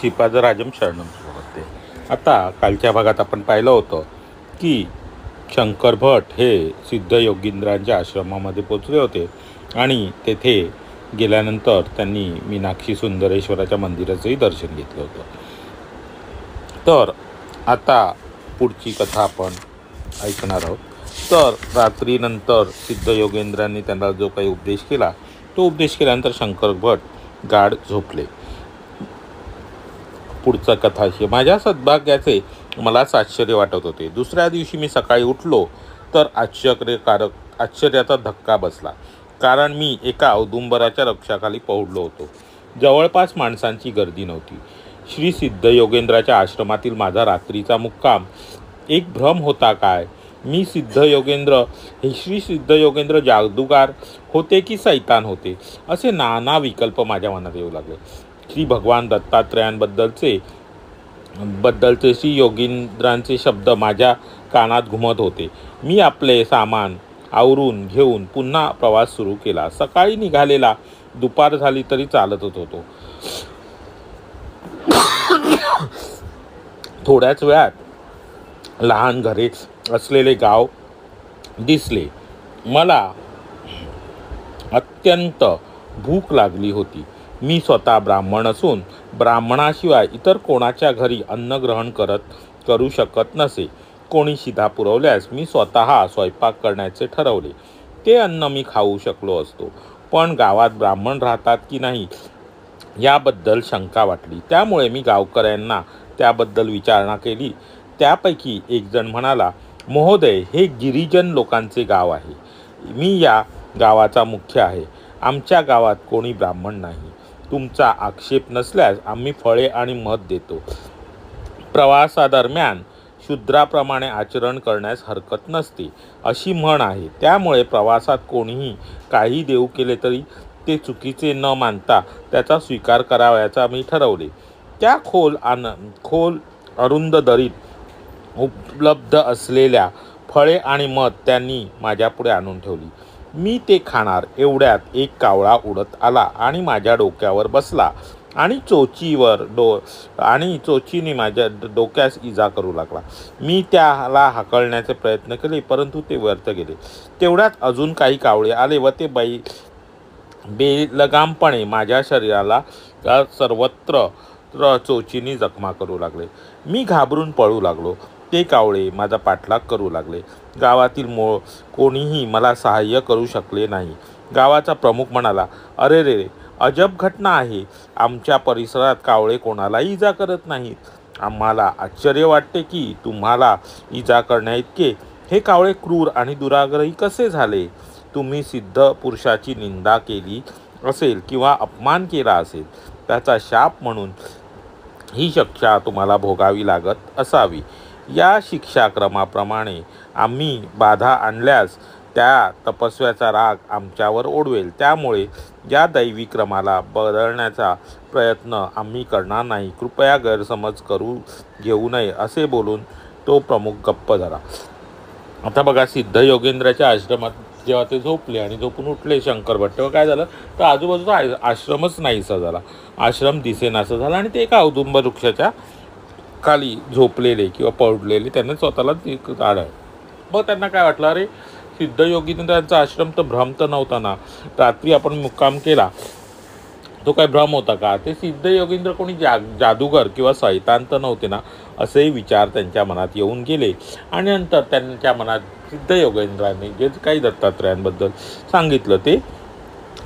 श्रीपादराजम शरणम सुभते. आता कालच्या भागात आपण पाहिलं होतं की शंकर भट हे सिद्ध योगींद्रांच्या आश्रमामध्ये पोचले होते आणि तेथे गेल्यानंतर त्यांनी मीनाक्षी सुंदरेश्वराच्या मंदिराचंही दर्शन घेतलं होतं. तर आता पुढची कथा आपण ऐकणार आहोत. तर रात्रीनंतर सिद्ध योगेंद्रांनी त्यांना जो काही उपदेश केला तो उपदेश केल्यानंतर शंकर भट गाढ झोपले. पुढचा कथा अशी, माझ्या सद्भाग्याचे मलाच आश्चर्य वाटत होते. दुसऱ्या दिवशी मी सकाळी उठलो तर आश्चर्याचा धक्का बसला, कारण मी एका औदुंबराच्या रक्षाखाली पहुडलो होतो. जवळपास माणसांची गर्दी नव्हती. श्री सिद्ध योगेंद्राच्या आश्रमातील माझा रात्रीचा मुक्काम एक भ्रम होता काय? मी श्री सिद्ध योगेंद्र जादूगार होते की सैतान होते, असे नाना विकल्प माझ्या मनात येऊ लागले. श्री भगवान दत्तात्रयांबद्दलचे श्री योगींद्रांचे शब्द माझ्या कानात घुमत होते. मी आपले सामान आवरून घेऊन पुन्हा प्रवास सुरू केला. सकाळी निघालेला दुपार झाली तरी चालतच होतो. थोड्याच वेळात लहान घरे असलेले गाव दिसले. मला अत्यंत भूक लागली होती. मी स्वतः ब्राह्मण असून ब्राह्मणाशिवाय इतर कोणाच्या घरी अन्न ग्रहण करू शकत नसे. कोणी शिधा पुरवल्यास मी स्वतः स्वयंपाक करण्याचे ठरवले. ते अन्न मी खाऊ शकलो असतो, पण गावात ब्राह्मण राहतात की नाही याबद्दल शंका वाटली. त्यामुळे मी गावकऱ्यांना त्याबद्दल विचारणा केली. त्यापैकी एक जण म्हणाला, महोदय, हे गिरिजन लोकांचे गाव आहे. मी या गावाचा मुख्य आहे. आमच्या गावात कोणी ब्राह्मण नाही. तुमचा आक्षेप नसल्यास आम्ही फळे आणि मध देतो. प्रवासादरम्यान शूद्राप्रमाणे आचरण करण्यास हरकत नसते, अशी म्हण आहे. त्यामुळे प्रवासात कोणीही काही देऊ केले तरी ते चुकीचे न मानता त्याचा स्वीकार करावयाचा मी ठरवले. त्या खोल अरुंद दरीत उपलब्ध असलेल्या फळे आणि मध त्यांनी माझ्यापुढे आणून ठेवली. मी ते खाणार एवढ्यात एक कावळा उडत आला आणि माझ्या डोक्यावर बसला आणि चोचीने माझ्या डोक्यास इजा करू लागला. मी त्याला हाकलण्याचे प्रयत्न केले, परंतु ते व्यर्थ गेले. तेवढ्यात अजून काही कावळे आले व ते बेलगामपणे माझ्या शरीराला सर्वत्र चोचीने जखमा करू लागले. मी घाबरून पळू लागलो. ते कावळे माझा पाठलाग करू लागले. गावातील कोणीही मला सहाय्य करू शकले नाही. गावाचा प्रमुख म्हणाला, अरे रे, अजब घटना आहे. आमच्या परिसरात कावळे कोणालाही इजा करत नाहीत. आम्हाला आश्चर्य वाटते की तुम्हाला इजा करण्याइतके हे कावळे क्रूर आणि दुराग्रही कसे झाले. तुम्ही सिद्ध पुरुषाची निंदा केली असेल किंवा अपमान केला असेल, त्याचा शाप म्हणून ही शिक्षा तुम्हाला भोगावी लागत असावी. या शिक्षाक्रमाप्रमाणे आम्ही बाधा आणल्यास त्या तपस्व्याचा राग आमच्यावर ओढवेल. त्यामुळे या दैवी क्रमाला बदलण्याचा प्रयत्न आम्ही करणार नाही. कृपया गैरसमज घेऊ नये, असे बोलून तो प्रमुख गप्प झाला. आता बघा, सिद्ध योगेंद्राच्या आश्रमात जेव्हा ते झोपले आणि झोपून उठले शंकर भट, तेव्हा काय झालं तर आजूबाजूचा आश्रमच नाहीसा झाला. आश्रम दिसेनासा झाला आणि ते एका औदुंबर वृक्षाच्या खाली झोपलेले किंवा पडलेले त्यांना स्वतःला आढळ. मग त्यांना काय वाटलं, अरे सिद्ध योगींद्रांचा आश्रम तर भ्रम तर नव्हता ना. रात्री आपण मुक्काम केला तो काय भ्रम होता का? ते सिद्ध योगींद्र कोणी जादूगर किंवा सैतान तर नव्हते ना, असेही विचार त्यांच्या मनात येऊन गेले. आणि नंतर त्यांच्या मनात सिद्ध योगेंद्रांनी जे काही दत्तात्रयांबद्दल सांगितलं ते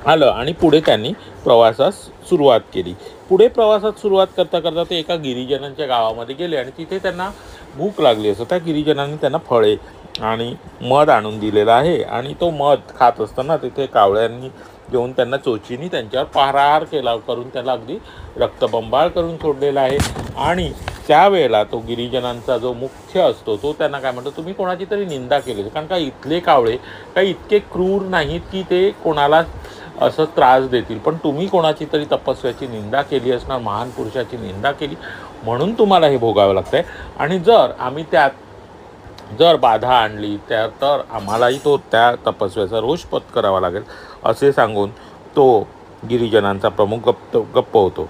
आलं आणि पुढे त्यांनी प्रवासास सुरुवात केली. पुढे प्रवासात सुरुवात करता करता ते एका गिरिजनांच्या गावामध्ये गेले आणि तिथे त्यांना भूक लागली असं त्या गिरिजनांनी त्यांना फळे आणि मध आणून दिलेला आहे. आणि तो मध खात असताना तिथे कावळ्यांनी घेऊन त्यांना चोचीनी त्यांच्यावर प्रहार करून त्याला अगदी रक्तबंबाळ करून सोडलेला आहे. आणि त्यावेळेला तो गिरिजनांचा जो मुख्य असतो तो त्यांना काय म्हणतो, तुम्ही कोणाची तरी निंदा केली. कारण का इथले कावळे काही इतके क्रूर नाहीत की ते कोणाला असं त्रास देतील, पण तुम्ही कोणाची तरी तपस्व्याची निंदा केली असणार, महान पुरुषाची निंदा केली, म्हणून तुम्हाला हे भोगावं लागतं आहे. आणि जर आम्ही जर बाधा आणली तर आम्हालाही त्या तपस्व्याचा रोष पत्करावा लागेल, असे सांगून तो गिरिजनांचा प्रमुख गप्प होतो.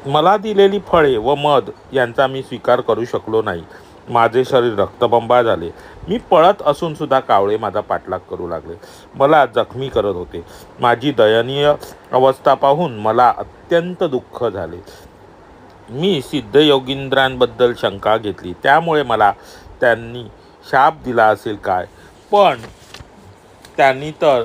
मला दिलेली फळे व मध यांचा मी स्वीकार करू शकलो नाही. माझे शरीर रक्तबंबाळ झाले. मी पळत असून सुद्धा कावळे माझा पाठलाग करू लागले. मला जखमी करत होते. माझी दयनीय अवस्था पाहून मला अत्यंत दुःख झाले. मी सिद्धयोगींद्रांबद्दल शंका घेतली. त्यामुळे मला त्यांनी शाप दिला असेल काय? पण त्यांनी तर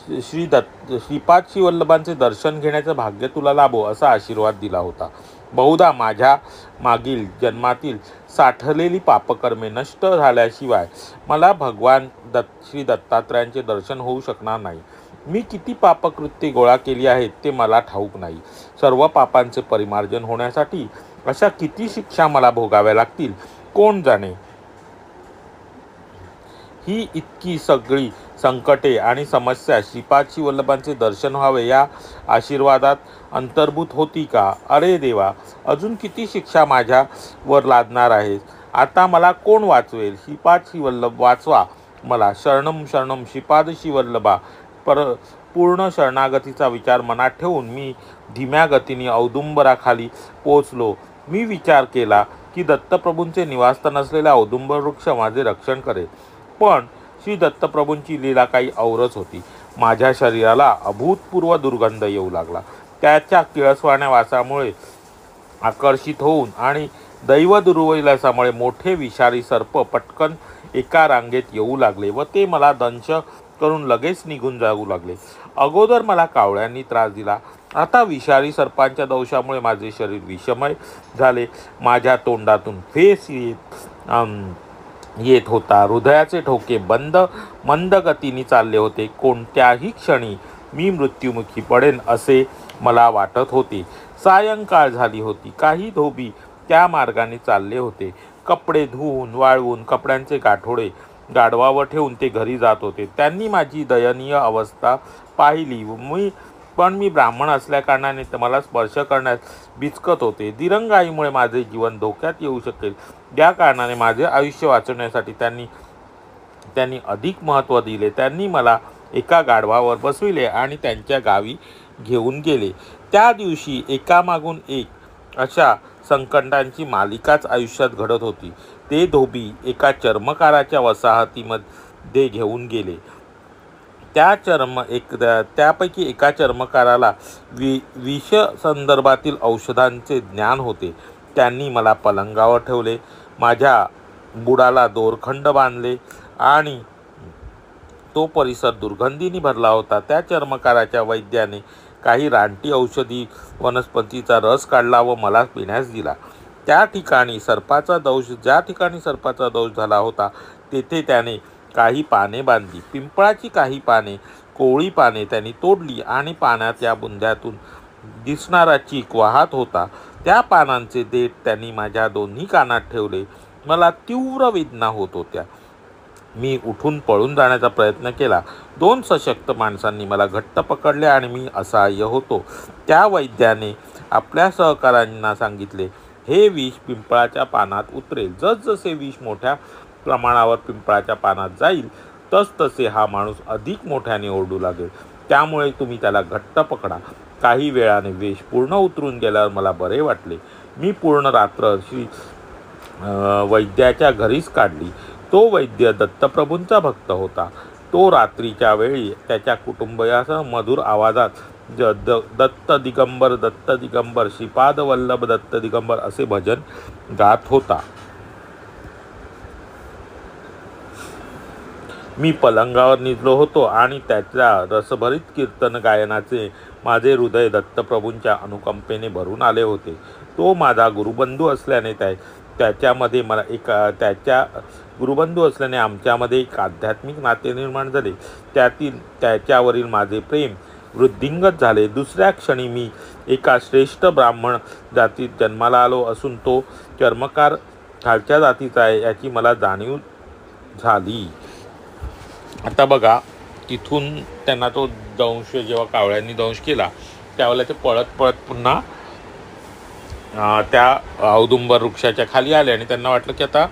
श्रीपाद श्रीवल्लभांचे दर्शन घेण्याचं भाग्य तुला लाभो असा आशीर्वाद दिला होता. बहुधा माझ्या मागील जन्मातील साठलेली पापकर्मे नष्ट झाल्याशिवाय मला भगवान श्री दत्तात्रयांचे दर्शन होऊ शकणार नाही. मी किती पापकृत्ये गोळा केली आहेत ते मला ठाऊक नाही. सर्व पापांचे परिमार्जन होण्यासाठी अशा किती शिक्षा मला भोगाव्या लागतील कोण जाणे. ही इतकी सगळी संकटे आणि समस्या श्रीपाद श्रीवल्लभांचे दर्शन व्हावे या आशीर्वादात अंतर्भूत होती का? अरे देवा, अजून किती शिक्षा माझ्यावर लादणार आहेस? आता मला कोण वाचवेल? श्रीपाद श्रीवल्लभ वाचवा मला. शरणम शरणम श्रीपाद श्रीवल्लभा. पूर्ण शरणागतीचा विचार मनात ठेवून मी धीम्या गतीने औदुंबराखाली पोचलो. मी विचार केला की दत्तप्रभूंचे निवासस्थान असलेला औदुंबर वृक्ष माझे रक्षण करेल. पण श्री दत्तप्रभूंची लीला काही औरच होती. माझ्या शरीराला अभूतपूर्व दुर्गंध येऊ लागला. त्याच्या किळसवाण्या वासामुळे आकर्षित होऊन आणि दैव दुर्विलासामुळे मोठे विषारी सर्प पटकन एका रांगेत येऊ लागले व ते मला दंश करून लगेच निघून जाऊ लागले. अगोदर मला कावळ्यांनी त्रास दिला, आता विषारी सर्पांच्या दंशामुळे माझे शरीर विषमय झाले. माझ्या तोंडातून फेस येत होता. हृदयाचे ठोके मंद गतीने चालले होते. कोणत्याही क्षणी मी मृत्युमुखी पडेन असे मला वाटत होते. सायंकाळ झाली होती. काही धोबी त्या मार्गाने चालले होते. कपडे धुवून वाळवून कपड्यांचे गाठोडे गाढवावर ठेवून ते घरी जात होते. त्यांनी माझी दयनीय अवस्था पाहिली. पण मी ब्राह्मण असल्याकारणाने मला स्पर्श करण्यास बिचकत होते. दिरंगाईमुळे माझे जीवन धोक्यात येऊ शकेल या कारणाने माझे आयुष्य वाचवण्यासाठी त्यांनी अधिक महत्त्व दिले. त्यांनी मला एका गाढवावर बसविले आणि त्यांच्या गावी घेऊन गेले. त्या दिवशी एकामागून एक अशा संकटांची मालिकाच आयुष्यात घडत होती. ते धोबी एका चर्मकाराच्या वसाहतीमध्ये घेऊन गेले. त्यापैकी एका चर्मकाराला विष संदर्भातील औषधांचे ज्ञान होते. त्यांनी मला पलंगावर ठेवले. माझ्या बुडाला दोरखंड बांधले आणि तो परिसर दुर्गंधीने भरला होता. त्या चर्मकाराच्या वैद्याने काही रानटी औषधी वनस्पतीचा रस काढला व मला पिण्यास दिला. ज्या ठिकाणी सर्पाचा दंश झाला होता तेथे त्याने काही पाने बांधली. पिंपळाची काही पाने, कोवळी पाने त्यांनी तोडली आणि पाण्यात या बुंद्यातून दिसणारा चीक वाहत होता. त्या पानांचे देठ त्यांनी माझ्या दोन्ही कानात ठेवले. मला तीव्र वेदना होत होत्या. मी उठून पळून जाण्याचा प्रयत्न केला. 2 सशक्त माणसांनी मला घट्ट पकडले आणि मी असहाय्य होतो. त्या वैद्याने आपल्या सहकाऱ्यांना सांगितले, हे विष पिंपळाच्या पानात उतरेल. जसजसे विष मोठ्या प्रमाणावर पिंपळाच्या पानात जाईल तसतसे हा माणूस अधिक मोठ्याने ओरडू लागेल. त्यामुळे तुम्ही त्याला घट्ट पकडा. काही वेळाने विष पूर्ण उतरून गेल्यावर मला बरे वाटले. मी पूर्ण रात्र वैद्याच्या घरीच काढली. तो वैद्य दत्तप्रभूंचा भक्त होता. तो रात्रीच्या वेळी त्याच्या कुटुंबियासह मधुर आवाजात दत्त दिगंबर श्रीपाद वल्लभ दत्त दिगंबर असे भजन गात होता. मी पलंगावर निजलो होतो आणि त्याच्या रसभरीत कीर्तन गायनाचे माझे हृदय दत्तप्रभूंच्या अनुकंपेने भरून आले होते. तो माझा गुरुबंधू असल्याने आमच्यामध्ये एक आध्यात्मिक नाते निर्माण झाले. त्याच्यावरील माझे प्रेम वृद्धिंगत झाले. दुसऱ्या क्षणी मी एका श्रेष्ठ ब्राह्मण जातीत जन्माला आलो असून तो चर्मकार खालच्या जातीचा आहे याची मला जाणीव झाली. आता बघा, तिथून त्यांना तो दंश जेव्हा कावळ्यांनी दंश केला त्यावेळेला ते पळत पुन्हा त्या औदुंबर वृक्षाच्या खाली आले आणि त्यांना वाटलं की आता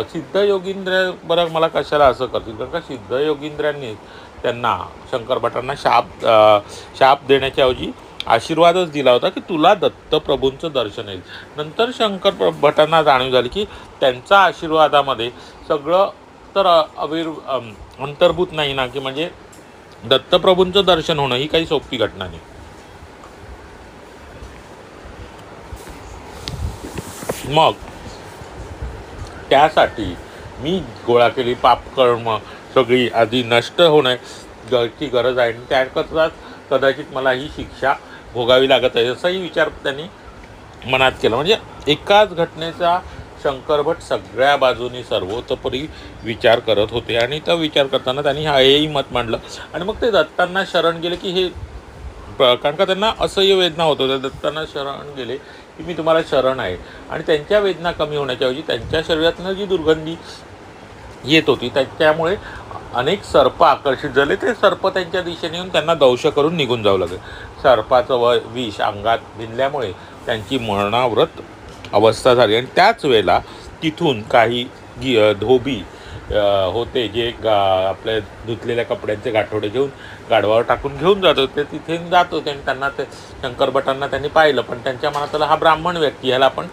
सिद्धयोगींद्र बरं मला कशाला असं करतील, कारण का सिद्धयोगींद्रांनी त्यांना शंकर भटांना शाप देण्याच्या ऐवजी आशीर्वादच दिला होता की तुला दत्तप्रभूंचं दर्शन येईल. नंतर शंकर भटांना जाणीव झाली की त्यांचा आशीर्वादामध्ये सगळं तर अंतर्भूत नाही ना, की म्हणजे दत्तप्रभूंचं दर्शन होणं ही काही सोपी घटना नाही. मग त्यासाठी मी गोळा केली पापकर्म सगळी आधी नष्ट होण्याची गरज आहे आणि त्याकरता कदाचित मला ही शिक्षा भोगावी लागत आहे असाही विचार त्यांनी मनात केला. म्हणजे एकाच घटनेचा शंकर भट सगळ्या बाजूनी सर्वतोपरी विचार करत होते आणि तो विचार करताना त्यांनी हेही मत मांडलं आणि मग ते दत्तांना शरण गेले की हे कारण का त्यांना असह्य वेदना होत होत्या. दत्तांना शरण गेले की मी तुम्हाला शरण आहे आणि त्यांच्या वेदना कमी होण्याच्याऐवजी त्यांच्या शरीरातनं जी दुर्गंधी येत होती त्यामुळे अनेक सर्प आकर्षित झाले. ते सर्प त्यांच्या दिशेने येऊन त्यांना दंश करून निघून जावं लागले. सर्पाचं विष अंगात भिनल्यामुळे त्यांची मरणाव्रत अवस्था झाली आणि त्याच वेळेला तिथून काही धोबी होते जे आपल्या धुतलेल्या कपड्यांचे गाठोडे घेऊन गाढवावर टाकून घेऊन जात होते. तिथे जात होते आणि त्यांना ते शंकरभटांना त्यांनी पाहिलं, पण त्यांच्या मनात आलं हा ब्राह्मण व्यक्ती, ह्याला आपण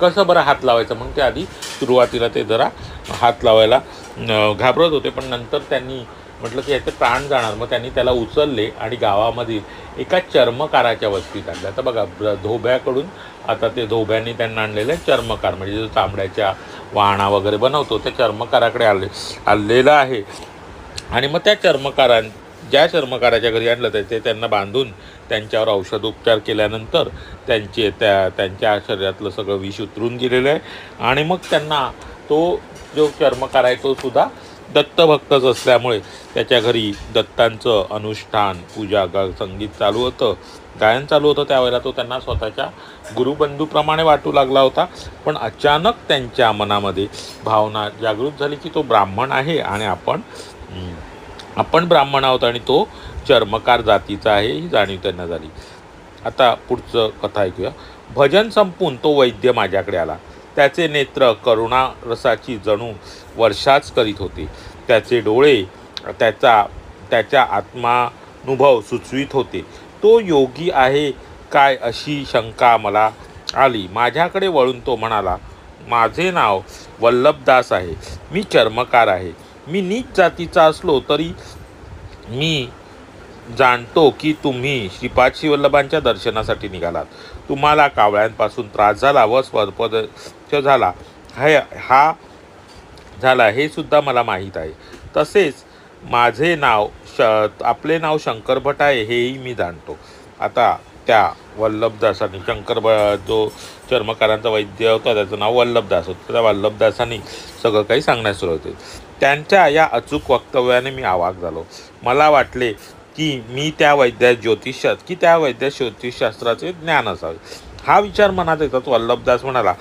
कसं बरं हात लावायचं म्हणून ते आधी सुरुवातीला ते जरा हात लावायला घाबरत होते. पण नंतर त्यांनी म्हटलं की याचे प्राण जाणार. मग त्यांनी त्याला उचलले आणि गावामधील एका चर्मकाराच्या वस्तीत आणलं. आता बघा धोब्याकडून आता ते धोब्याने त्यांना आणलेले चर्मकार म्हणजे जो चामड्याच्या वाहना वगैरे बनवतो त्या चर्मकाराकडे आलेलं आहे. आणि मग त्या ज्या चर्मकाराच्या घरी आणलं ते त्यांना बांधून त्यांच्यावर औषधोपचार केल्यानंतर त्यांच्या शरीरातलं सगळं विष उतरून गेलेलं आहे. आणि मग त्यांना तो जो चर्मकार आहे तो सुद्धा दत्तभक्तच असल्यामुळे त्याच्या घरी दत्तांचं अनुष्ठान पूजा संगीत चालू होतं, गायन चालू होतं. त्यावेळेला तो त्यांना स्वतःच्या गुरुबंधूप्रमाणे वाटू लागला होता. पण अचानक त्यांच्या मनामध्ये भावना जागृत झाली की तो ब्राह्मण आहे आणि आपण ब्राह्मण आहोत आणि तो चर्मकार जातीचा आहे ही जाणीव त्यांना झाली. आता पुढचं कथा ऐकूया. भजन संपून तो वैद्य माझ्याकडे आला. त्याचे नेत्र करुणा रसाची जणू वर्षाच करीत होते. त्याचे डोळे त्याच्या आत्मानुभव सुचवित होते. तो योगी आहे काय अशी शंका मला आली. माझ्याकडे वळून तो म्हणाला, माझे नाव वल्लभदास आहे. मी चर्मकार आहे. मी नीच जातीचा असलो तरी मी जाणतो की तुम्ही श्रीपाद श्रीवल्लभांच्या दर्शनासाठी निघालात. तुम्हाला कावळ्यांपासून त्रास झाला व स्पर्श झाला हे सुद्धा मला माहीत आहे. तसेच माझे नाव आपले नाव शंकर भट आहे हेही मी जाणतो. आता त्या वल्लभदासांनी जो चर्मकारांचा वैद्य होता त्याचं नाव वल्लभदास होतं. त्या वल्लभदासांनी सगळं काही सांगण्यास सुरुवात केली. त्यांच्या या अचूक वक्तव्याने मी अवाक झालो. मला वाटले की त्या वैद्यास ज्योतिषशास्त्राचे ज्ञान असावे. हा विचार मनात येताच वल्लभदास म्हणाला,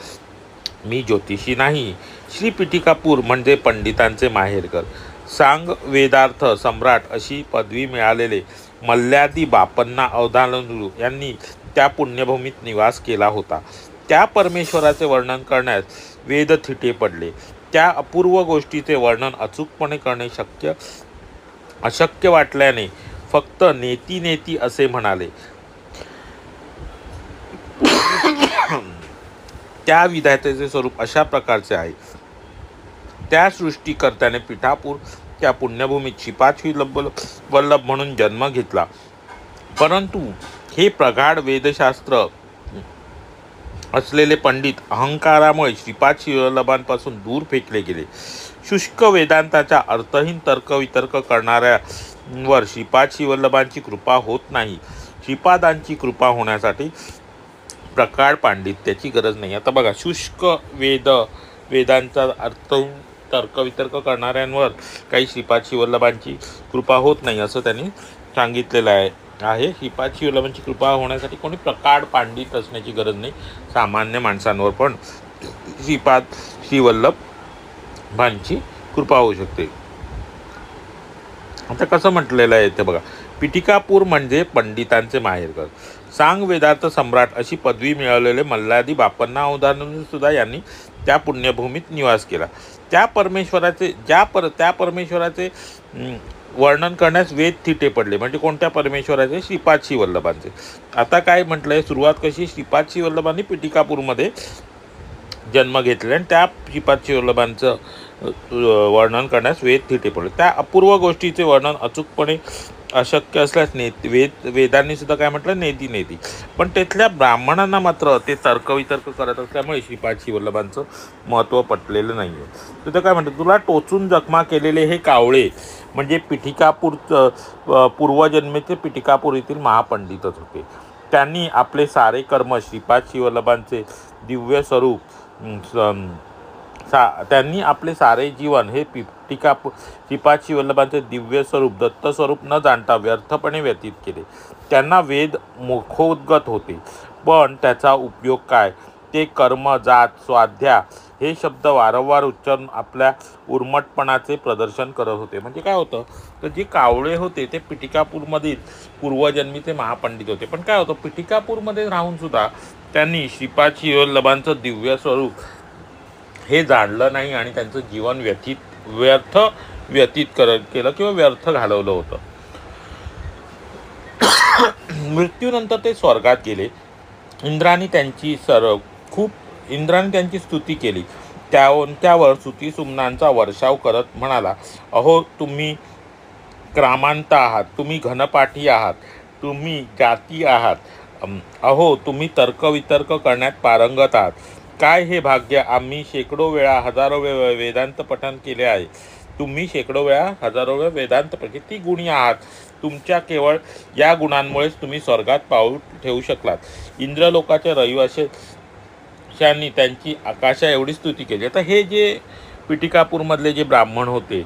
मी ज्योतिषी नाही. श्री पिटिकापूर म्हणजे पंडितांचे माहेरघर. सांग वेदार्थ सम्राट अशी पदवी मिळालेले मल्ल्यादी बापन्ना अवधानलू यांनी त्या पुण्यभूमीत निवास केला होता. त्या परमेश्वराचे वर्णन करण्यास वेद थिटे पडले. त्या अपूर्व गोष्टीचे वर्णन अचूकपणे करणे अशक्य वाटल्याने फक्त नेती असे म्हणाले. त्या विधात्याचे स्वरूप अशा प्रकारचे आहे. त्या सृष्टीकर्त्याने पिठापूर त्या पुण्यभूमीत श्रीपाद वल्लभ म्हणून जन्म घेतला. परंतु हे प्रगाढ वेदशास्त्र असलेले पंडित अहंकारामुळे श्रीपाद श्रीवल्लभांपासून दूर फेकले गेले. शुष्क वेदांताच्या अर्थहीन तर्कवितर्क करणाऱ्यावर श्रीपाद श्रीवल्लभांची कृपा होत नाही. श्रीपादांची कृपा होण्यासाठी प्रगाढ पांडित्याची गरज नाही. आता बघा, शुष्क वेदांचा अर्थहीन तर्कवितर्क करणाऱ्यांवर काही श्रीपाद श्रीवल्लभांची कृपा होत नाही असं त्यांनी सांगितलेलं आहे. श्रीपाद श्रीवल्लभांची कृपा होण्यासाठी कोणी प्रगाढ पांडित असण्याची गरज नाही. सामान्य माणसांवर पण श्रीपाद श्रीवल्लभांची कृपा होऊ शकते. आता कसं म्हटलेलं आहे ते बघा. पिटिकापूर म्हणजे पंडितांचे माहेरघर. सांग वेदार्थ सम्राट अशी पदवी मिळवलेले मल्लादी बापन्ना अवधानलू सुद्धा यांनी त्या पुण्यभूमीत निवास केला. त्या परमेश्वराचे वर्णन करण्यास वेद थिटे पडले. म्हणजे कोणत्या परमेश्वराचे? श्रीपाद श्रीवल्लभांचे. आता काय म्हटलंय, सुरुवात कशी? श्रीपाद श्रीवल्लभांनी पिटिकापूरमध्ये जन्म घेतले आणि त्या श्रीपाद श्रीवल्लभांचं वर्णन करण्यास वेद थिटे पडले. त्या अपूर्व गोष्टीचे वर्णन अचूकपणे अशक्य असल्यास वेदांनी सुद्धा काय म्हटलं? नेती नेती. पण तिथल्या ब्राह्मणांना मात्र ते तर्कवितर्क करत असल्यामुळे श्रीपाद श्रीवल्लभांचं महत्त्व पटलेलं नाही आहे. तिथं काय म्हणतात? तुला टोचून जखमा केलेले हे कावळे म्हणजे पूर्वजन्मेचे पिटिकापूर येथील महापंडितच होते. त्यांनी आपले सारे कर्म श्रीपाद श्रीवल्लभांचे दिव्य स्वरूप त्यांनी आपले सारे जीवन हे श्रीपाद श्रीवल्लभांचे दिव्य स्वरूप दत्तस्वरूप न जाणता व्यर्थपणे व्यतीत केले. त्यांना वेद मुखोद्गत होते, पण त्याचा उपयोग काय? ते कर्म, जात, स्वाध्या हे शब्द वारंवार उच्चारून आपल्या उर्मटपणाचे प्रदर्शन करत होते. म्हणजे काय होतं, तर जे कावळे होते ते पिटिकापूरमधील पूर्वजन्मीचे महापंडित होते. पण काय होतं, पिटिकापूरमध्ये राहून सुद्धा त्यांनी श्रीपाद श्रीवल्लभांचं दिव्य स्वरूप हे जाणलं नाही आणि त्यांचं जीवन व्यर्थ व्यतीत केलं किंवा व्यर्थ घालवलं होतं. मृत्यूनंतर ते स्वर्गात गेले. इंद्राने त्यांची स्तुती केली. त्यावर स्तुतिसुमनांचा वर्षाव करत म्हणाला, अहो तुम्ही क्रामांत आहात, तुम्ही घनपाठी आहात, तुम्ही जाती आहात, अहो तुम्ही तर्कवितर्क करण्यात पारंगत आहात. काय हे भाग्य! आम्ही शेकडो वेळा हजारो वेळा वेदांत पठन केले आहे. तुम्ही शेकडो वेळा हजारो वेळा वेदांत किती गुणी आहात! तुमच्या केवळ या गुणांमुळेच तुम्ही स्वर्गात पाऊल ठेवू शकलात. इंद्रलोकाच्या रहिवाशांनी त्यांची आकाशा एवढी स्तुती केली. आता हे जे पिटिकापूरमधले जे ब्राह्मण होते,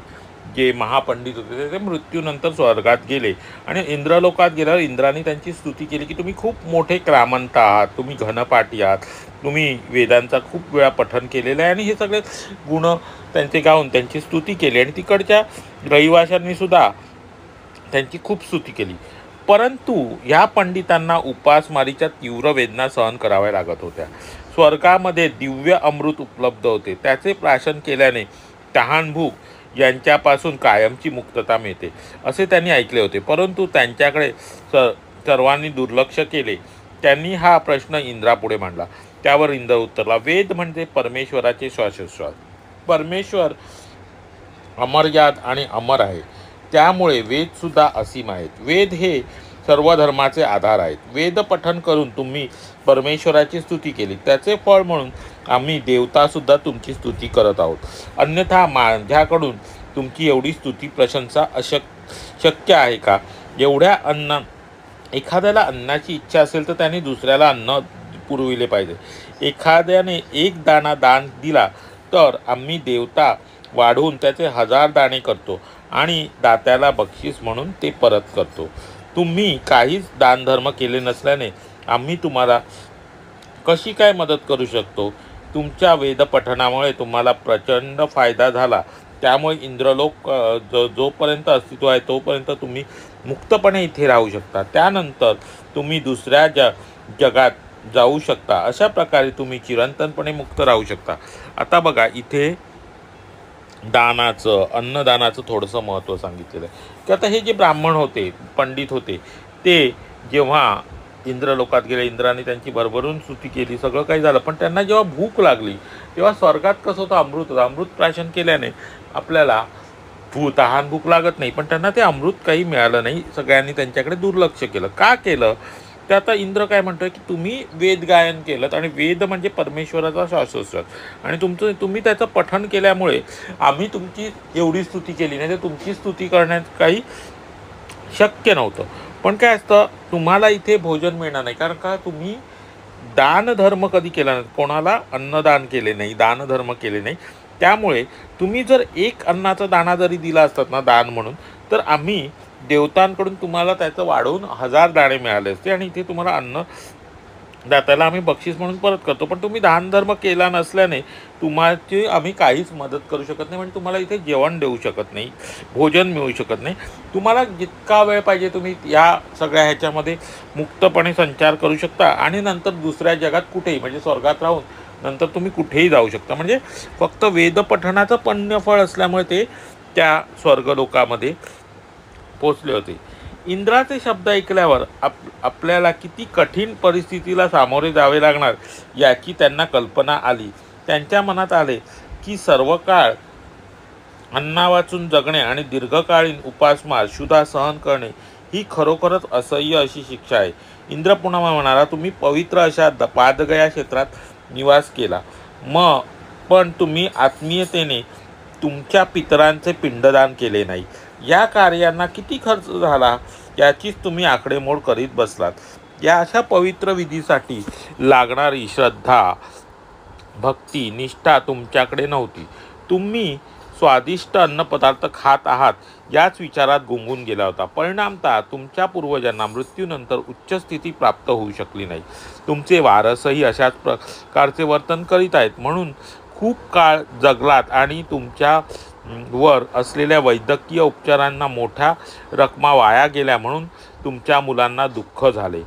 जे महापंडित होते, ते मृत्यूनंतर स्वर्गात गेले आणि इंद्रलोकात गेल्यावर इंद्राने त्यांची स्तुती केली की तुम्ही खूप मोठे क्रामंत आहात, तुम्ही घनपाठी आहात, तुम्ही वेदांचा खूप वेळा पठन केलेलं आहे. आणि हे सगळे गुण त्यांचे गाऊन त्यांची स्तुती केली आणि तिकडच्या रहिवाशांनी सुद्धा त्यांची खूप स्तुती केली. परंतु ह्या पंडितांना उपासमारीच्या तीव्र वेदना सहन कराव्या लागत होत्या. स्वर्गामध्ये दिव्य अमृत उपलब्ध होते, त्याचे प्राशन केल्याने तहानभूक यांच्यापासून कायमची मुक्तता मिळते असे त्यांनी ऐकले होते. परंतु त्यांच्याकडे सर्वांनी दुर्लक्ष केले. त्यांनी हा प्रश्न इंद्रापुढे मांडला. त्यावर इंद्र उत्तरला, वेद म्हणजे परमेश्वराचे श्वासोच्छ्वास. परमेश्वर अमर्याद आणि अमर आहे, त्यामुळे वेदसुद्धा असीम आहेत. वेद हे सर्व धर्माचे आधार आहेत. वेद पठन करून तुम्ही परमेश्वराची स्तुती केली, त्याचे फळ म्हणून आम्ही देवतासुद्धा तुमची स्तुती करत आहोत. अन्यथा माझ्याकडून तुमची एवढी स्तुती प्रशंसा शक्य आहे का? एखाद्याला अन्नाची इच्छा असेल तर त्याने दुसऱ्याला अन्न पुरविले पाहिजे. एखाद्याने एक दाणा दान दिला तर आम्ही देवता वाढवून त्याचे 1000 दाणे करतो आणि दात्याला बक्षीस म्हणून ते परत करतो. तुम्ही काहीच दानधर्म केले नसल्याने आम्ही तुम्हाला कशी काय मदत करू शकतो? तुमच्या वेदपठणामुळे तुम्हाला प्रचंड फायदा झाला, त्यामुळे इंद्रलोक जोपर्यंत अस्तित्व आहे तोपर्यंत तुम्ही मुक्तपणे इथे राहू शकता. त्यानंतर तुम्ही दुसऱ्या जगात जाऊ शकता. अशा प्रकारे तुम्ही चिरंतनपणे मुक्त राहू शकता. आता बघा, इथे अन्नदानाचं थोडंसं महत्त्व सांगितलेलं आहे की आता हे जे ब्राह्मण होते, पंडित होते, ते जेव्हा इंद्रलोकात गेले, इंद्राने त्यांची भरभरून स्तुती केली, सगळं काही झालं, पण त्यांना जेव्हा भूक लागली तेव्हा स्वर्गात कसं होतं, अमृत होतं. अमृत प्राशन केल्याने आपल्याला तहान भूक लागत नाही, पण त्यांना ते अमृत काही मिळालं नाही. सगळ्यांनी त्यांच्याकडे दुर्लक्ष केलं. का केलं? ते आता इंद्र काय म्हणतोय की तुम्ही वेद गायन केलं आणि वेद म्हणजे परमेश्वराचा श्वासोच्छ्वास आणि तुम्ही त्याचं पठण केल्यामुळे आम्ही तुमची एवढी स्तुती केली, नाही तर तुमची स्तुती करण्यात काही शक्य नव्हतं. पण काय असतं, तुम्हाला इथे भोजन मिळणार नाही, कारण का तुम्ही दानधर्म कधी केला नाही, कोणाला अन्नदान केले नाही, दानधर्म केले नाही. त्यामुळे तुम्ही जर एक अन्नाचा दाणा जरी दिला असतात ना दान म्हणून, तर आम्ही देवतांकडून तुम्हाला त्याचं वाढवून 1000 दाणे मिळाले असते आणि इथे तुम्हाला अन्न दात्याला आम्ही बक्षीस म्हणून परत करतो. पण तुम्ही दानधर्म केला नसल्याने तुम्हाला आम्ही काहीच मदत करू शकत नाही. म्हणजे तुम्हाला इथे जेवण देऊ शकत नाही, भोजन मिळू शकत नाही. तुम्हाला जितका वेळ पाहिजे तुम्ही या सगळ्या ह्याच्यामध्ये मुक्तपणे संचार करू शकता आणि नंतर दुसऱ्या जगात कुठेही, म्हणजे स्वर्गात राहून नंतर तुम्ही कुठेही जाऊ शकता. म्हणजे फक्त वेदपठणाचं पुण्यफळ असल्यामुळे ते त्या स्वर्गलोकामध्ये पोचले होते. इंद्राचे शब्द ऐकल्यावर आपल्याला किती कठीण परिस्थितीला सामोरे जावे लागणार याची त्यांना कल्पना आली. त्यांच्या मनात आले की सर्व काळ अन्ना वाचून जगणे आणि दीर्घकालीन उपासमार क्षुधा सहन करणे ही खरोखरच असह्य अशी शिक्षा आहे. इंद्र पुन्हा म्हणाला, तुम्ही पवित्र अशा पादगया क्षेत्रात निवास केला, पण तुम्ही आत्मीयतेने तुमच्या पितरांचे पिंडदान केले नाही. या कार्यांना किती खर्च झाला याचीच तुम्ही आकडेमोड करीत बसलात. या अशा पवित्र विधीसाठी लागणारी श्रद्धा, भक्ती, निष्ठा तुमच्याकडे नव्हती. तुम्ही स्वादिष्ट अन्नपदार्थ खात आहात याच विचारात गुंगून गेला होता. परिणामतः तुमच्या पूर्वजांना मृत्यूनंतर उच्च स्थिती प्राप्त होऊ शकली नाही. तुमचे वारसही अशाच प्रकारचे वर्तन करीत आहेत. म्हणून खूप काळ जगलात आणि तुमच्या वर असलेल्या वैद्यकीय उपचारांना मोठ्या रकमा वाया गेल्या म्हणून तुमच्या मुलांना दुःख झाले.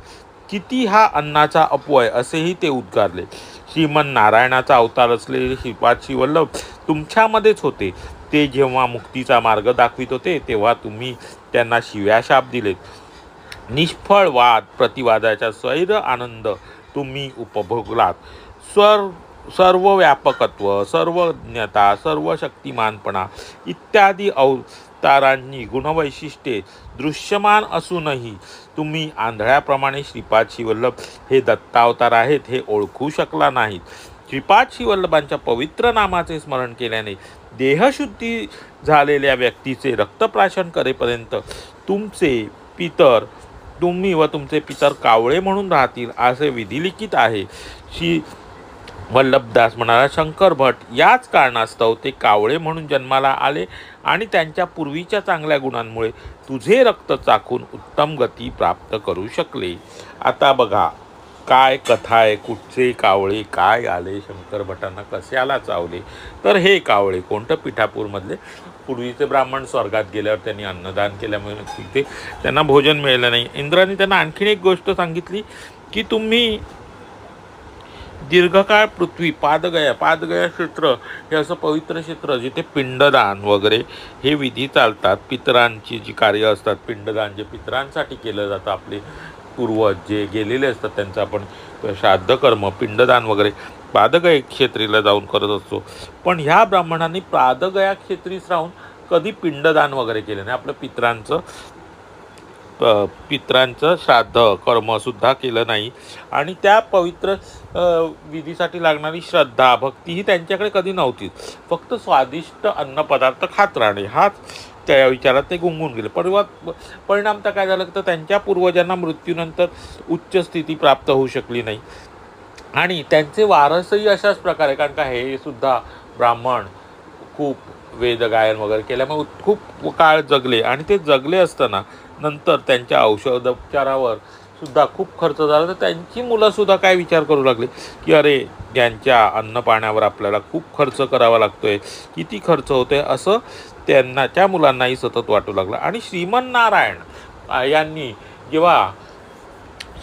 किती हा अन्नाचा अपव्यय, असेही ते उद्गारले. श्रीमन नारायणाचा अवतार असलेले श्रीपाद श्रीवल्लभ तुमच्यामध्येच होते. ते जेव्हा मुक्तीचा मार्ग दाखवित होते तेव्हा तुम्ही त्यांना शिव्या शाप दिलेत. निष्फळ वाद प्रतिवादाचा स्वैर आनंद तुम्ही उपभोगलात. सर्व व्यापकत्व, सर्वज्ञता, सर्व शक्तिमानपणा इत्यादी अवतारांनी गुणवैशिष्ट्ये दृश्यमान असूनही तुम्ही आंधळ्याप्रमाणे श्रीपाद श्रीवल्लभ हे दत्तावतार आहेत हे ओळखू शकला नाहीत. श्रीपाद श्रीवल्लभांच्या पवित्र नामाचे स्मरण केल्याने देहशुद्धी झालेल्या व्यक्तीचे रक्तप्राशन करेपर्यंत तुम्ही व तुमचे पितर कावळे म्हणून राहतील असे विधिलिखित आहे. श्री वल्लभदास म्हणाला, शंकर भट याच कारणास्तव ते कावळे म्हणून जन्माला आले आणि त्यांच्या पूर्वीच्या चांगल्या गुणांमुळे तुझे रक्त चाखून उत्तम गती प्राप्त करू शकले. आता बघा काय कथा आहे. कुठचे कावळे काय आले, शंकर भटांना कशाला चावले. तर हे कावळे कोणतं, पिठापूरमधले पूर्वीचे ब्राह्मण स्वर्गात गेल्यावर त्यांनी अन्नदान केल्यामुळे तिथे त्यांना भोजन मिळालं नाही. इंद्राने त्यांना आणखीन एक गोष्ट सांगितली की तुम्ही दीर्घकाळ पृथ्वी पादगया क्षेत्र हे असं पवित्र क्षेत्र जिथे पिंडदान वगैरे हे विधी चालतात. पितरांची जी कार्य असतात, पिंडदान जे पितरांसाठी केलं जातं, आपले पूर्वज जे गेलेले असतात त्यांचं आपण श्राद्ध कर्म, पिंडदान वगैरे पादगया क्षेत्रीला जाऊन करत असतो. पण ह्या ब्राह्मणांनी पादगया क्षेत्रीच राहून कधी पिंडदान वगैरे केलं नाही. आपलं पितरांचं श्राद्ध कर्मसुद्धा केलं नाही आणि त्या पवित्र विधीसाठी लागणारी श्रद्धा भक्ती ही त्यांच्याकडे कधी नव्हतीच. फक्त स्वादिष्ट अन्नपदार्थ खात राहणे हाच त्या विचारात ते गुंगून गेले. परिणामतः काय झालं तर त्यांच्या पूर्वजांना मृत्यूनंतर उच्च स्थिती प्राप्त होऊ शकली नाही आणि त्यांचे वारसही अशाच प्रकारे, कारण का हे सुद्धा ब्राह्मण खूप वेद गायन वगैरे केल्यामुळे खूप काळ जगले आणि ते जगले असताना नंतर त्यांच्या औषधोपचारावर सुद्धा खूप खर्च झाला. तर त्यांची मुलंसुद्धा काय विचार करू लागले की अरे यांच्या अन्नपाण्यावर आपल्याला खूप खर्च करावा लागतोय, किती खर्च होतोय, असं त्या मुलांनाही सतत वाटू लागलं. आणि श्रीमन नारायण यांनी जेव्हा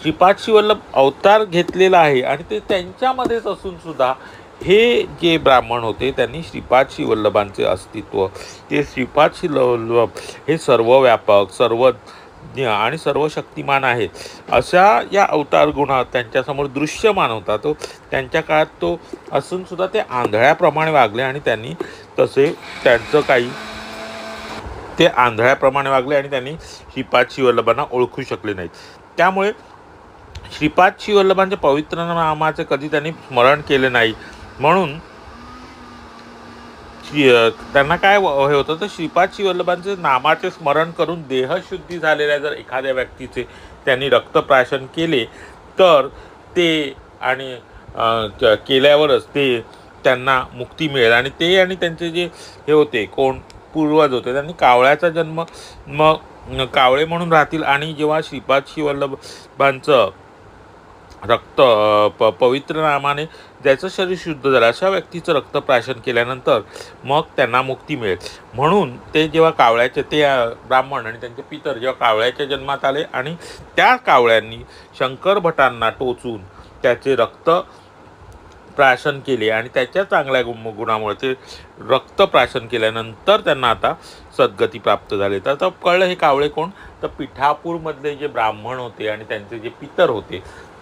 श्रीपाद श्रीवल्लभ अवतार घेतलेला आहे आणि ते त्यांच्यामध्येच असून सुद्धा हे जे ब्राह्मण होते त्यांनी श्रीपाद श्रीवल्लभांचे अस्तित्व, ते श्रीपाद श्रीवल्लभ हे सर्व व्यापक, सर्वज्ञ आणि सर्व शक्तिमान आहेत अशा या अवतार गुणात त्यांच्यासमोर दृश्यमान होता. तो त्यांच्या काळात तो असून सुद्धा ते आंधळ्याप्रमाणे वागले आणि त्यांनी तसे त्यांचं काही ते आंधळ्याप्रमाणे वागले आणि त्यांनी श्रीपाद श्रीवल्लभांना ओळखू शकले नाहीत. त्यामुळे श्रीपाद श्रीवल्लभांच्या पवित्र नामाचे कधी त्यांनी स्मरण केले नाही. म्हणून त्यांना काय हे होतं तर श्रीपाद श्रीवल्लभांचे नामाचे स्मरण करून देहशुद्धी झालेल्या जर एखाद्या व्यक्तीचे त्यांनी रक्तप्राशन केले तर ते आणि केल्यावरच ते त्यांना मुक्ती मिळेल. आणि ते आणि त्यांचे जे हे होते कोण पूर्वज होते त्यांनी कावळ्याचा जन्म मग कावळे म्हणून राहतील आणि जेव्हा श्रीपाद श्रीवल्लभांचं रक्त पवित्र नामाने ज्याचं शरीर शुद्ध झालं अशा व्यक्तीचं रक्तप्राशन केल्यानंतर मग त्यांना मुक्ती मिळेल. म्हणून ते जेव्हा कावळ्याचे ते ब्राह्मण आणि त्यांचे पितर जेव्हा कावळ्याच्या जन्मात आले आणि त्या कावळ्यांनी शंकर भटांना टोचून त्याचे रक्त प्राशन केले आणि त्याच्या चांगल्या गुणामुळे ते रक्तप्राशन केल्यानंतर त्यांना आता सद्गती प्राप्त झाले. तर आता कळलं हे कावळे कोण, तर पिठापूरमधले जे ब्राह्मण होते आणि त्यांचे जे पितर होते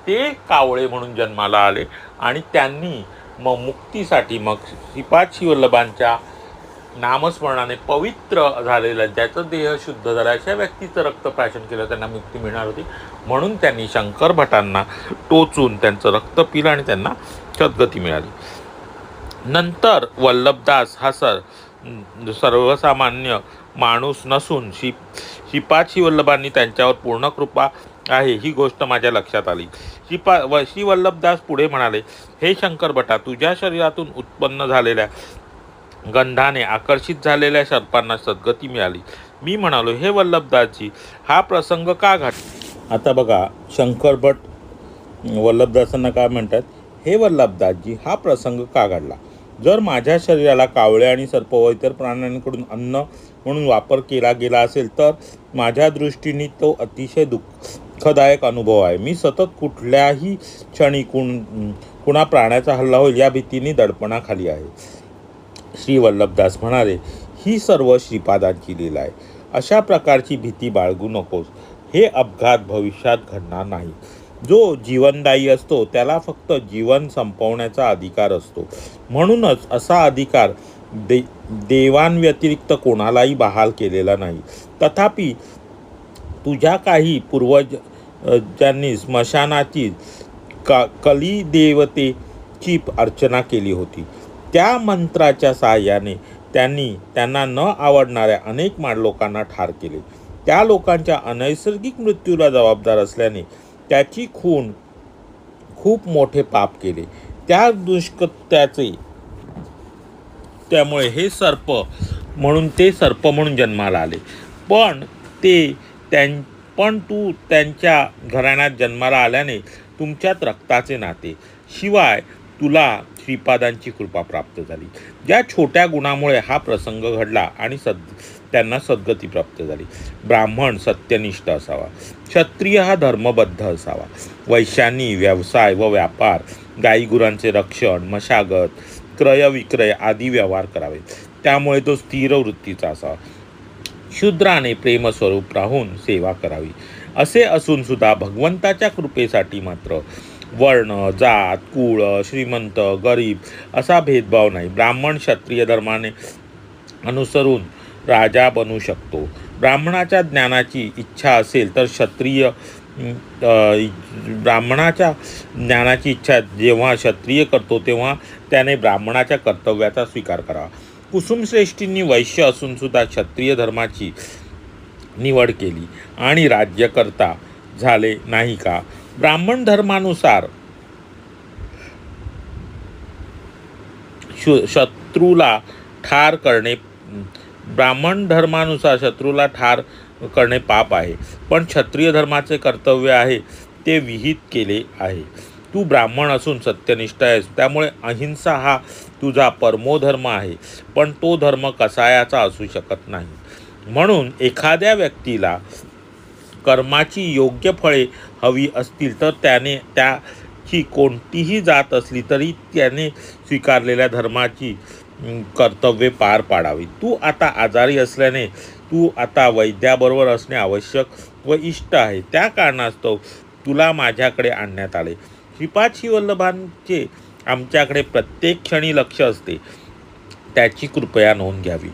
ते कावळे म्हणून जन्माला आले आणि त्यांनी मग मुक्तीसाठी मग श्रीपाद श्रीवल्लभांच्या नामस्मरणाने पवित्र झालेलं, ज्याचं देह शुद्ध झाला अशा व्यक्तीचं रक्तप्राशन केलं त्यांना मुक्ती मिळणार होती. म्हणून त्यांनी शंकर भटांना टोचून त्यांचं रक्त पिलं आणि त्यांना सद्गती मिळाली. नंतर वल्लभदास हा सर्वसामान्य माणूस नसून श्रीपाद श्रीवल्लभांनी त्यांच्यावर पूर्ण कृपा आहे ही गोष्ट माझ्या लक्षात आली. श्री वल्लभदास पुढे म्हणाले, हे शंकर भटा, तुझ्या शरीरातून उत्पन्न झालेल्या गंधाने आकर्षित झालेल्या सर्पांना सद्गती मिळाली. मी म्हणालो, हे वल्लभदासजी, हा प्रसंग का घडला? आता बघा शंकर भट वल्लभदासांना काय म्हणतात, हे वल्लभदासजी, हा प्रसंग का घडला? जर माझ्या शरीराला कावळे आणि सर्प व इतर प्राण्यांकडून अन्न म्हणून वापर केला गेला असेल तर माझ्या दृष्टीने तो अतिशय दुःखदायक अनुभव आहे. मी सतत कुठल्याही क्षणी कुणा प्राण्याचा हल्ला होईल या भीतीने दडपणाखाली आहे. श्री वल्लभदास म्हणाले, ही सर्व श्रीपादांची लीला आहे. अशा प्रकारची भीती बाळगू नकोस. हे अपघात भविष्यात घडणार नाही. जो जीवनदायी असतो त्याला फक्त जीवन संपवण्याचा अधिकार असतो. म्हणूनच असा अधिकार देवांव्यतिरिक्त कोणालाही बहाल केलेला नाही. तथापि तुझ्या काही पूर्वजांनी स्मशानाची कलिदेवतेची अर्चना केली होती. त्या मंत्राच्या सहाय्याने त्यांना न आवडणाऱ्या अनेक लोकांना ठार केले. त्या लोकांच्या अनैसर्गिक मृत्यूला जबाबदार असल्याने त्याची खूप मोठे पाप केले. त्या दुष्कृत्याचे त्यामुळे हे सर्प म्हणून जन्माला आले. पण तू त्यांच्या घराण्यात जन्माला आल्याने तुमच्यात रक्ताचे नाते, शिवाय तुला श्रीपादांची कृपा प्राप्त झाली. ज्या छोट्या गुणामुळे हा प्रसंग घडला आणि त्यांना सद्गती प्राप्त झाली. ब्राह्मण सत्यनिष्ठ असावा, क्षत्रिय हा धर्मबद्ध असावा, वैश्यांनी व्यवसाय व व्यापार, गाईगुरांचे रक्षण, मशागत, क्रय विक्रय आदी व्यवहार करावे. त्यामुळे तो स्थिर वृत्तीचा असावा. शूद्राने प्रेमस्वरूप राहून सेवा करावी. असे असून सुद्धा भगवंताच्या कृपेसाठी मात्र वर्ण, जात, कुळ, श्रीमंत, गरीब असा भेदभाव नाही. ब्राह्मण क्षत्रिय धर्माने अनुसरून राजा बनू शकतो. ब्राह्मणाच्या ज्ञानाची इच्छा असेल तर ब्राह्मणाच्या ज्ञानाची इच्छा जेव्हा क्षत्रिय करतो तेव्हा त्याने ब्राह्मणाच्या कर्तव्याचा स्वीकार करावा. कुसुमश्रेष्ठींनी वैश्य असून सुद्धा क्षत्रिय धर्माची निवड केली आणि राज्यकर्ता झाले नाही का? ब्राह्मण धर्मानुसार शत्रूला ठार करणे पाप आहे, पण क्षत्रिय धर्माचे कर्तव्य आहे ते विहित केले आहे. तू ब्राह्मण असून सत्यनिष्ठ आहेस, त्यामुळे अहिंसा हा तुझा परमोधर्म आहे, पण तो धर्म कसायाचा असू शकत नाही. म्हणून एखाद्या व्यक्तीला कर्माची योग्य फळे हवी असतील तर त्याची कोणतीही जात असली तरी त्याने स्वीकारलेल्या धर्माची कर्तव्ये पार पाडावी. तू आता आजारी असल्याने तू आता वैद्याबरोबर असणे आवश्यक व इष्ट आहे. त्या कारणास्तव तुला माझ्याकडे आणण्यात आले. श्रीपाद श्रीवल्लभांचे आमच्याकडे प्रत्येक क्षणी लक्ष असते, त्याची कृपया नोंद घ्यावी.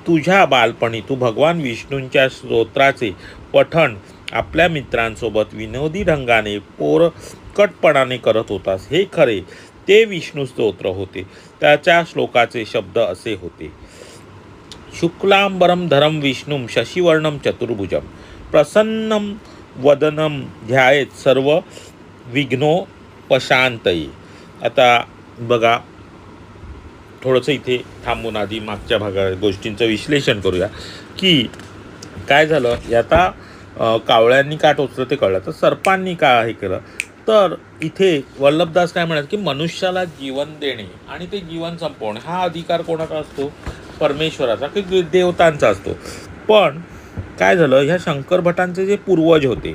तुझ्या बालपणी तू भगवान विष्णूंच्या स्तोत्राचे पठण आपल्या मित्रांसोबत विनोदी ढंगाने पोरकटपणाने करत होतास. हे खरे ते विष्णू स्तोत्र होते. त्याच्या श्लोकाचे शब्द असे होते: शुक्लांबरम धरम विष्णुम शशिवर्णम चतुर्भुजम प्रसन्नम वदनम ध्यायेत सर्व विघ्नोपशांतये. आता बघा, थोडंसं इथे थांबून आधी मागच्या गोष्टींचं विश्लेषण करूया की काय झालं. आता कावळ्यांनी का टोचलं ते कळलं, तर सर्पांनी का हे केलं. तर इथे वल्लभदास काय म्हणतात की मनुष्याला जीवन देणे आणि ते जीवन संपवणे हा अधिकार कोणाचा असतो? परमेश्वराचा की देवतांचा असतो. पण काय झालं, ह्या शंकर भटांचे जे पूर्वज होते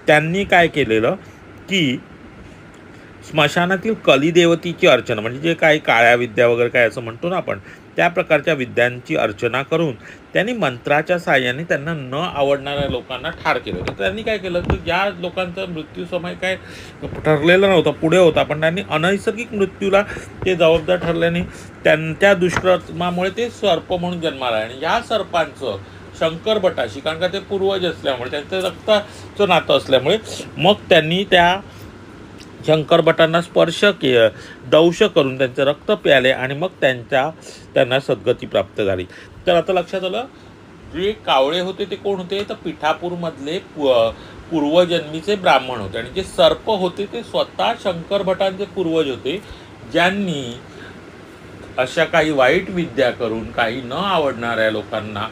त्यांनी काय केलेलं की स्मशानातील कलिदेवतीची अर्चना, म्हणजे जे काही काळ्या विद्या वगैरे काय असं म्हणतो ना आपण, त्या प्रकारच्या विद्यांची अर्चना करून त्यांनी मंत्राच्या साहाय्याने त्यांना न आवडणाऱ्या लोकांना ठार केलं. तर त्यांनी काय केलं, तर ज्या लोकांचा मृत्यू समय काय ठरलेला नव्हता, पुढे होता, पण त्यांनी अनैसर्गिक मृत्यूला ते जबाबदार ठरल्याने त्यांच्या दुष्कर्मामुळे ते सर्प म्हणून जन्माला आहे. आणि या सर्पांचं शंकर भटाशी, कारण का ते पूर्वज असल्यामुळे, त्यांचं रक्ताचं नातं असल्यामुळे, मग त्यांनी त्या शंकर भटांना स्पर्श दंश करून त्यांचे रक्त प्याले आणि मग त्यांना सद्गती प्राप्त झाली. तर आता लक्षात आलं, जे कावळे होते ते कोण होते, तर पिठापूरमधले पूर्वजन्मीचे ब्राह्मण होते. आणि जे सर्प होते ते स्वतः शंकर भटांचे पूर्वज होते, ज्यांनी अशा काही वाईट विद्या करून काही न आवडणाऱ्या लोकांना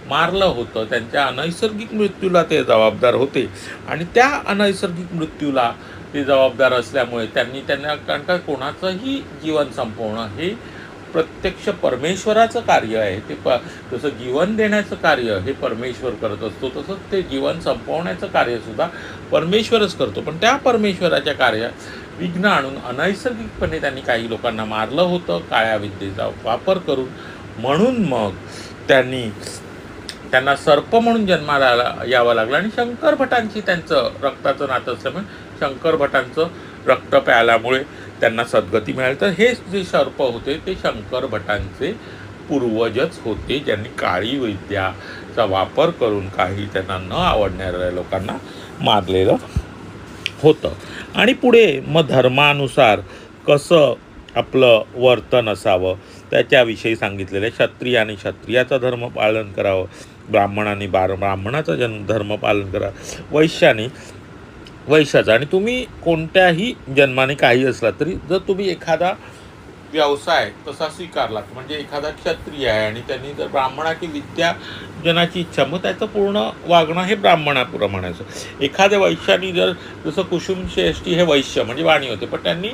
मारलं होतं. त्यांच्या अनैसर्गिक मृत्यूला ते जबाबदार होते. आणि त्या अनैसर्गिक मृत्यूला ते जबाबदार असल्यामुळे त्यांना, कारण का कोणाचंही जीवन संपवणं हे प्रत्यक्ष परमेश्वराचं कार्य आहे. ते जसं जीवन देण्याचं कार्य हे परमेश्वर करत असतो, तसंच ते जीवन संपवण्याचं कार्यसुद्धा परमेश्वरच करतो. पण त्या परमेश्वराच्या कार्यात विघ्न आणून अनैसर्गिकपणे त्यांनी काही लोकांना मारलं होतं काळ्या विद्येचा वापर करून. म्हणून मग त्यांना सर्प म्हणून जन्माला यावं लागलं. आणि शंकर भटांशी त्यांचं रक्ताचं नातं असल्यामुळे शंकर भटांचं रक्त प्यायल्यामुळे त्यांना सद्गती मिळाली. तर हे जे सर्प होते ते शंकर भटांचे पूर्वजच होते, ज्यांनी काळी विद्याचा वापर करून काही त्यांना न आवडणाऱ्या लोकांना मारलेलं होतं. आणि पुढे मग धर्मानुसार कसं आपलं वर्तन असावं त्याच्याविषयी सांगितलेलं आहे. क्षत्रियाने क्षत्रियाचा धर्म पालन करावं, ब्राह्मणाने ब्राह्मणाचा धर्म पालन करावं, वैश्याने वैश्याचा. आणि तुम्ही कोणत्याही जन्माने काही असला तरी जर तुम्ही एखादा व्यवसाय तसा स्वीकारलात, म्हणजे एखादा क्षत्रिय आहे आणि त्यांनी जर ब्राह्मणाची विद्या जनाची इच्छा, मग त्याचं पूर्ण वागणं हे ब्राह्मणाप्रमाणेचं. एखाद्या वैश्यानी जसं कुसुम श्रेष्ठी हे वैश्य म्हणजे वाणी होते, पण त्यांनी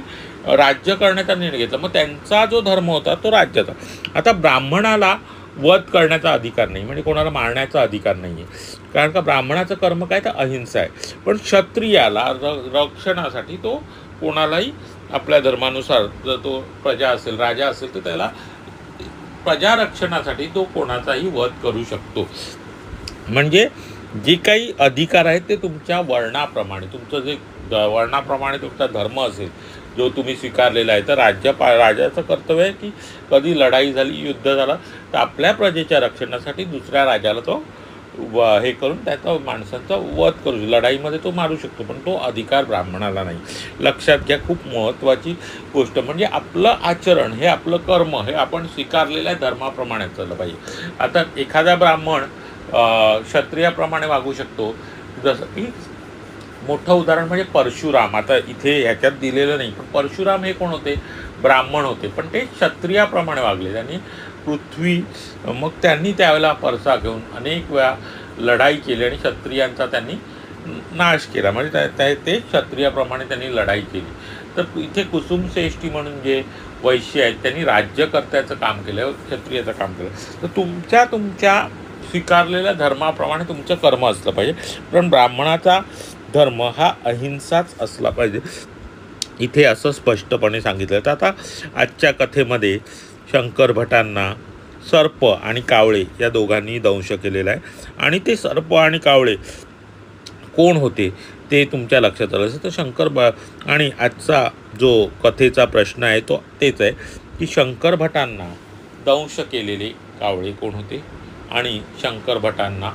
राज्य करण्याचा निर्णय घेतला, मग त्यांचा जो धर्म होता तो राज्याचा. आता ब्राह्मणाला वध करण्याचा अधिकार नाही, म्हणजे कोणाला मारण्याचा अधिकार नाही आहे, कारण का ब्राह्मणाचं कर्म काय तर अहिंसा आहे. पण क्षत्रियाला रक्षणासाठी तो कोणालाही आपल्या धर्मानुसार, जर तो प्रजा असेल, राजा असेल, तर त्याला प्रजारक्षणासाठी तो कोणाचाही वध करू शकतो. म्हणजे जे काही अधिकार आहेत ते तुमच्या वर्णाप्रमाणे, तुमचं जे वर्णाप्रमाणे तुमचा धर्म असेल जो तुम्ही स्वीकारलेला आहे, तर राजाचं कर्तव्य आहे की कधी लढाई झाली, युद्ध झालं, तर आपल्या प्रजेच्या रक्षणासाठी दुसऱ्या राजाला तो हे करून त्याचा माणसांचा वध करू शकतो. लढाईमध्ये तो मारू शकतो, पण तो अधिकार ब्राह्मणाला नाही. लक्षात घ्या, खूप महत्त्वाची गोष्ट म्हणजे आपलं आचरण हे, आपलं कर्म हे आपण स्वीकारलेल्या धर्माप्रमाणे चाललं पाहिजे. आता एखादा ब्राह्मण क्षत्रियाप्रमाणे वागू शकतो. जसं की मोठं उदाहरण म्हणजे परशुराम. आता इथे ह्याच्यात दिलेलं नाही, पण परशुराम हे कोण होते, ब्राह्मण होते, पण ते क्षत्रियाप्रमाणे वागले. त्यांनी पृथ्वी, मग त्यांनी त्यावेळेला परसा घेऊन अनेक वेळा लढाई केली आणि क्षत्रियांचा त्यांनी नाश केला, म्हणजे ते क्षत्रियाप्रमाणे त्यांनी लढाई केली. तर इथे कुसुम श्रेष्ठी म्हणून जे वैश्य आहेत त्यांनी राज्यकर्त्याचं काम केलं, क्षत्रियाचं काम केलं. तर तुमच्या स्वीकारलेल्या धर्माप्रमाणे तुमचं कर्म असलं पाहिजे, पण ब्राह्मणाचा धर्म हा अहिंसाच असला पाहिजे, इथे असं स्पष्टपणे सांगितलं. तर आता आजच्या कथेमध्ये शंकर भटांना सर्प आणि कावळे या दोघांनी दंश केलेला आहे. आणि ते सर्प आणि कावळे कोण होते ते तुमच्या लक्षात आलं असेल. तर आणि आजचा जो कथेचा प्रश्न आहे तो तेच आहे की शंकर भटांना दंश केलेले कावळे कोण होते आणि शंकर भटांना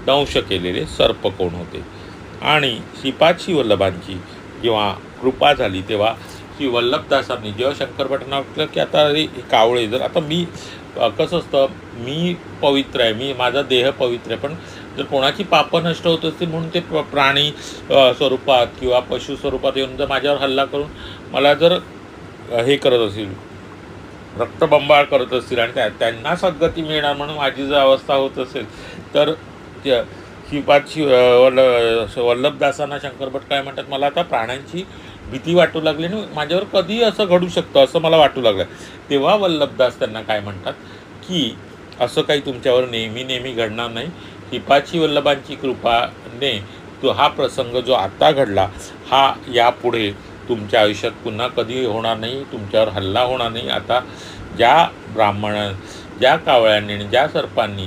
दंश केलेले सर्प कोण होते. आणि श्रीपाद वल्लभांची जेव्हा कृपा झाली तेव्हा श्री वल्लभदासांनी जेव्हा शंकर भटांना वाटलं की आता हे कावळे, जर आता मी कसं असतं, मी पवित्र आहे, माझा देह पवित्र आहे, पण जर कोणाची पापं नष्ट होत असतील म्हणून ते प्राणी स्वरूपात किंवा पशु स्वरूपात येऊन जर माझ्यावर हल्ला करून मला जर हे करत असतील, रक्तबंबाळ करत असतील आणि त्यांना सद्गती मिळणार म्हणून माझी जर अवस्था होत असेल, तर श्रीपाद वल्लभदासांना शंकर भट काय म्हणतात, मला आता प्राण्यांची भीती वाटू लागली आणि माझ्यावर कधी असं घडू शकतं असं मला वाटू लागलं. तेव्हा वल्लभदास त्यांना काय म्हणतात की असं काही तुमच्यावर नेहमी घडणार नाही. श्रीपाद वल्लभांची कृपाने तो हा प्रसंग जो आता घडला हा यापुढे तुमच्या आयुष्यात पुन्हा कधी होणार नाही, तुमच्यावर हल्ला होणार नाही. आता ज्या कावळ्यांनी आणि ज्या सर्पांनी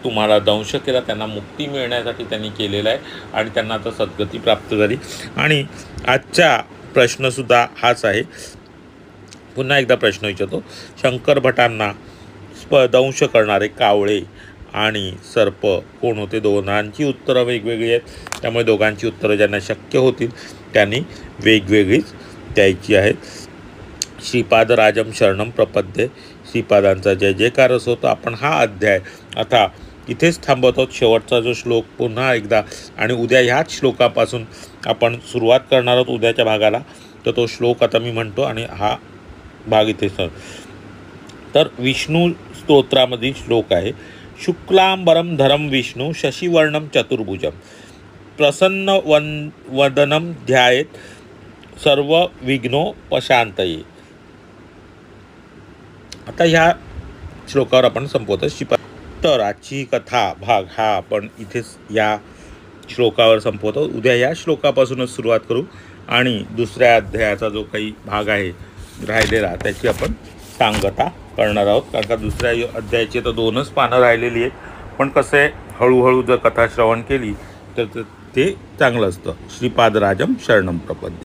तुम्हाला दंश केला त्यांना मुक्ती मिळण्यासाठी त्यांनी केलेलं आहे आणि त्यांना आता सद्गती प्राप्त झाली. आणि आजचा प्रश्नसुद्धा हाच आहे. पुन्हा एकदा प्रश्न विचारतो. शंकर भटांना दंश करणारे कावळे आणि सर्प कोण होते? दोघांची उत्तरं वेगवेगळी आहेत, त्यामुळे दोघांची उत्तरं ज्यांना शक्य होतील त्यांनी वेगवेगळीच द्यायची आहेत. श्रीपादराजम शरणम प्रपद्ये. श्रीपादांचा जय जयकार असो. तर आपण हा अध्याय आता इथेच थांबवतो. शेवटचा जो श्लोक पुन्हा एकदा, आणि उद्या ह्याच श्लोकापासून आपण सुरुवात करणार आहोत उद्याच्या भागाला. तर तो श्लोक आता मी म्हणतो आणि हा भाग इथे तर विष्णू स्तोत्रामधील श्लोक आहे. शुक्लांबरम धरम विष्णू शशिवर्णम चतुर्भुजम प्रसन्न वदनम ध्यायेत सर्व विघ्नोपशांतये. आता ह्या श्लोकावर आपण संपवतो. तर आजची कथा भाग हा आपण इथेच या श्लोकावर संपवतो. उद्या या श्लोकापासूनच सुरुवात करू आणि दुसऱ्या अध्यायाचा जो काही भाग आहे राहिलेला त्याची आपण सांगता करणार आहोत. कारण का दुसऱ्या अध्यायाची तर 2च पानं राहिलेली आहेत, पण कसं आहे हळूहळू जर कथा श्रवण केली तर ते चांगलं असतं. श्रीपादराजम शरणम प्रपद्ये.